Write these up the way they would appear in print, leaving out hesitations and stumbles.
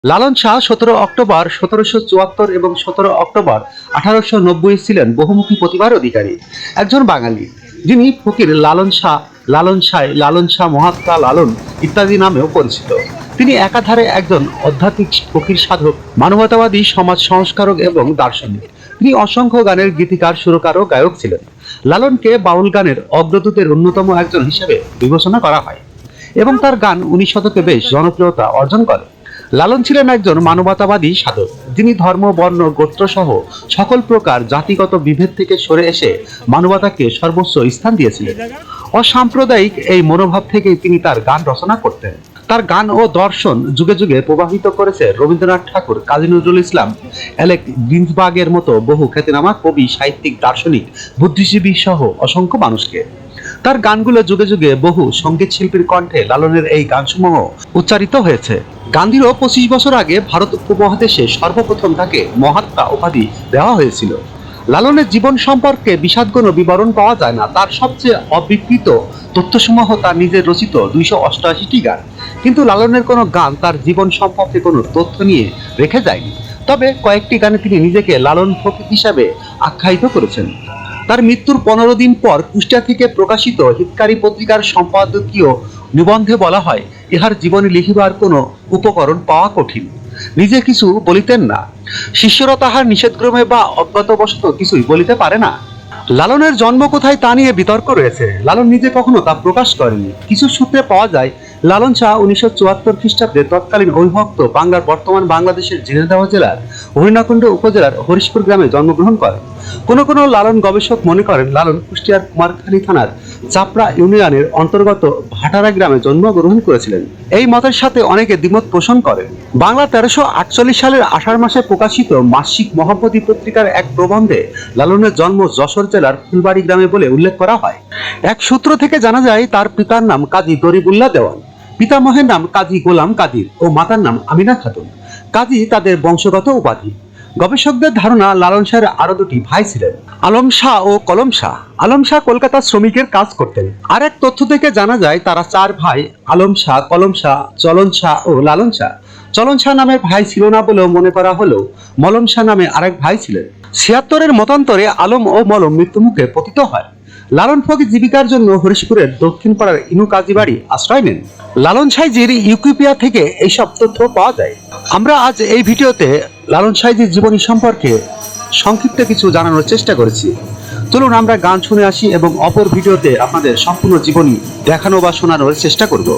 Lalon Shah 17 October 1774 এবং 17 October 1890 ছিলেন বহুমুখী প্রতিভার অধিকারী একজন বাঙালি, যিনি ফকির লালন শাহ, লালন সাই, লালন শাহ মহাত্মা লালন ইত্যাদি নামেও পরিচিত। তিনি একাধারে একজন আধ্যাত্মিক ফকির, সাধক, মানবতাবাদী, সমাজ সংস্কারক এবং দার্শনিক। তিনি অসংখ্য গানের গীতিকার, সুরকার ও গায়ক ছিলেন। লালনকে বাউল গানের অগ্রদূতের অন্যতম একজন হিসেবে বিবেচনা করা হয় এবং তার গান 19 শতকে বেশ জনপ্রিয়তা অর্জন করে। লালন ছিলেন একজন মানবতাবাদী সাধক, যিনি ধর্ম, বর্ণ, গোত্র সহ সকল প্রকার জাতিগত বিভেদ থেকে সরে এসে মানবতাকে সর্বোচ্চ স্থান দিয়েছিলেন। অসাম্প্রদায়িক এই মনোভাব থেকেই তিনি তার গান রচনা করতেন। তার গান ও দর্শন যুগে যুগে প্রভাবিত করেছে রবীন্দ্রনাথ ঠাকুর, কাজী নজরুল ইসলাম, অ্যালেক গিন্সবার্গের মতো বহু খ্যাতিনামা কবি, সাহিত্যিক, দার্শনিক, বুদ্ধিজীবী সহ অসংখ্য মানুষকে। তার গানগুলো যুগে যুগে বহু সঙ্গীত শিল্পীর কণ্ঠে লালনের এই গানসমূহ উচ্চারিত হয়েছে। গান্ধীরও 25 বছর আগে ভারত উপমহাদেশে সর্বপ্রথম তাকে মহাত্মা উপাধি দেওয়া হয়েছিল। লালনের জীবন সম্পর্কে বিষাদঘন বিবরণ পাওয়া যায় না। তার সবচেয়ে অবিকৃত তথ্যসমূহ তার নিজের রচিত 288টি গান। কিন্তু লালনের কোনো গান তার জীবন সম্পর্কে কোনো তথ্য নিয়ে রেখে যায়নি। তবে কয়েকটি গানে তিনি নিজেকে লালন ফকির হিসাবে আখ্যায়িত করেছেন। তার মৃত্যুর 15 দিন পর কুষ্টিয়া থেকে প্রকাশিত হিতকারী পত্রিকার সম্পাদকীয় নিবন্ধে বলা হয়, ইহার জীবনী লিখিবার কোনো উপকরণ পাওয়া কঠিন। নিজে কিছু বলিতেন না, শিষ্যরা তাহার নিষেধক্রমে বা অজ্ঞাতবশত কিছুই বলিতে পারে না। লালনের জন্ম কোথায় তা নিয়ে বিতর্ক রয়েছে। লালন নিজে কখনো তা প্রকাশ করেনি। কিছু সূত্রে পাওয়া যায়, লালন শাহ 1974 খ্রিস্টাব্দে তৎকালীন অবিভক্ত বাংলার বর্তমান বাংলাদেশের ঝিনাইদহ জেলার হরিণাকুণ্ড উপজেলার হরিশপুর গ্রামে জন্মগ্রহণ করেন। কোনো কোনো লালন গবেষক মনে করেন লালন কুষ্টিয়ার কুমারখালী থানার চাপড়া ইউনিয়নের অন্তর্গত ভাটারা গ্রামে জন্মগ্রহণ করেছিলেন। এই মতের সাথে অনেকে দ্বিমত পোষণ করেন। বাংলা 1348 সালের আষাঢ় মাসে প্রকাশিত মাসিক মহাপতি পত্রিকার এক প্রবন্ধে লালনের জন্ম যশোর জেলার ফুলবাড়ি গ্রামে বলে উল্লেখ করা হয়। এক সূত্র থেকে জানা যায়, তার পিতার নাম কাজী দরিবুল্লাহ দেওয়ান, পিতামহের নাম কাজী গোলাম কাদির ও মাতার নাম আমিনা খাতুন। কাজী তাদের বংশগত উপাধি। গবেষকদের ধারণা, লালন শাহের আরো দুটি ভাই ছিলেন, আলম শাহ ও কলম শাহ। আলম শাহ কলকাতার শ্রমিকের কাজ করতেন। আর এক তথ্য থেকে জানা যায়, তারা 4 ভাই, আলম শাহ, কলম শাহ, চলন শাহ ও লালন শাহ। চলন শাহ নামের ভাই ছিল না বলেও মনে করা হলেও মলম শাহ নামে আরেক ভাই ছিলেন। 76-এর মতান্তরে আলম ও মলম মৃত্যুমুখে পতিত হয়। লালন ফকির জীবিকার জন্য হরিশপুরের দক্ষিণ পাড়ার ইনু কাজী বাড়ি আশ্রয় নেন। লালন সাইজির ইউকিপিডিয়া থেকে এইসব তথ্য পাওয়া যায়। আমরা আজ এই ভিডিওতে লালন সাইজির জীবনী সম্পর্কে সংক্ষিপ্ত কিছু জানানোর চেষ্টা করেছি। চলুন আমরা গান শুনে আসি এবং অপর ভিডিওতে আপনাদের সম্পূর্ণ জীবনী দেখানো বা শোনানোর চেষ্টা করব।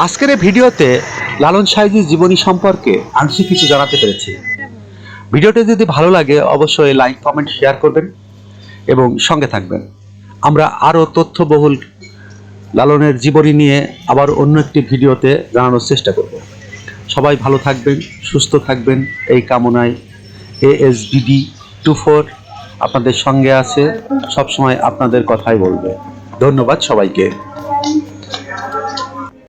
আজকের এই ভিডিওতে লালন সাঁইজির জীবনী সম্পর্কে আংশিক কিছু জানাতে পেরেছি। ভিডিওটি যদি ভালো লাগে অবশ্যই লাইক, কমেন্ট, শেয়ার করবেন এবং সঙ্গে থাকবেন। আমরা আরও তথ্যবহুল লালনের জীবনী নিয়ে আবার অন্য একটি ভিডিওতে জানানোর চেষ্টা করব। সবাই ভালো থাকবেন, সুস্থ থাকবেন এই কামনায় ASBD24 আপনাদের সঙ্গে আছে, সবসময় আপনাদের কথাই বলবে। ধন্যবাদ সবাইকে।